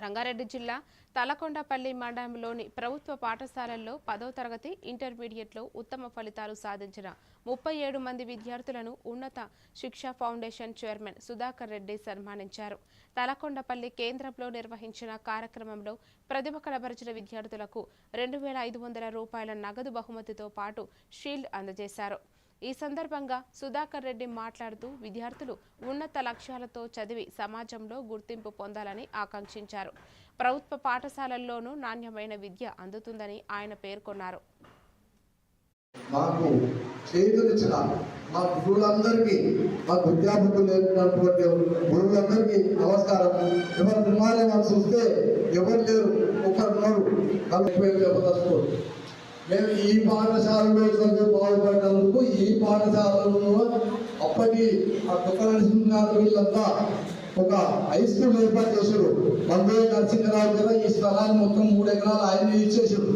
రంగారెడ్డి జిల్లా తలకొండపల్లి మండలంలోని ప్రభుత్వ పాఠశాలల్లో 10వ తరగతి ఇంటర్మీడియట్లో ఉత్తమ ఫలితాలు సాధించిన 37 మంది విద్యార్థులను ఉన్నత శిక్షా ఫౌండేషన్ చైర్మన్ సుధాకర్ రెడ్డి సన్మానించారు. తలకొండపల్లి కేంద్రంలో నిర్వహించిన కార్యక్రమంలో ప్రతిభ కనబరిచిన విద్యార్థులకు 2500 రూపాయల నగదు బహుమతితో పాటు షీల్డ్ అందజేశారు. ఈ సందర్భంగా సుధాకర్ రెడ్డి మాట్లాడుతూ విద్యార్థులు ఉన్నత లక్ష్యాలతో చదివి సమాజంలో గుర్తింపు పొందాలని ఆకాంక్షించారు. ప్రభుత్వ పాఠశాలల్లోనూ నాణ్యమైన విద్య అందుతుందని ఆయన పేర్కొన్నారు. మాకు చేతులిచ్చిన మా గురువులందరికీ, మా విద్యార్థులు లేనటువంటి గురువులందరికీ నమస్కారం. ఎవరు నిర్మాణం చూస్తే ఎవరు లేరు, ఒకరున్నారు. జబర్దస్త్ మేము ఈ పాఠశాలలో చదువు బాగుపడినందుకు ఈ పాఠశాలలో అప్పటి ఆ దుఃఖనరసింహారు వీళ్ళంతా ఒక హై స్కూల్ ఏర్పాటు చేశారు. మందే నరసింహరావు గారు ఈ స్థలాన్ని మొత్తం 3 ఎకరాలు ఆయన ఇచ్చేసారు.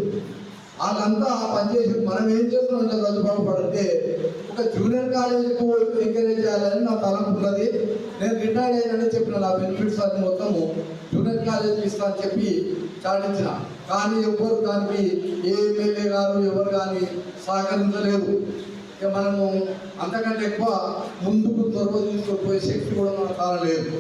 వాళ్ళంతా పనిచేసారు. మనం ఏం చేస్తున్నాం అంటే చదువు బాగుపడితే ఒక జూనియర్ కాలేజీకు ఎంకరేజ్ చేయాలని నా తలంపు ఉన్నది. నేను రిటైర్డ్ అయ్యానని చెప్పిన నా బెనిఫిట్స్ అన్ని మొత్తము జూనియర్ కాలేజీకి ఇస్తా అని చెప్పి చాటించిన. కానీ ఎవరు దానికి ఏ ఎమ్మెల్యే గారు ఎవరు కానీ సహకరించలేదు. ఇక మనము అంతకంటే ఎక్కువ ముందుకు త్వరగా తీసుకుపోయే శక్తి కూడా మన కాలం లేదు.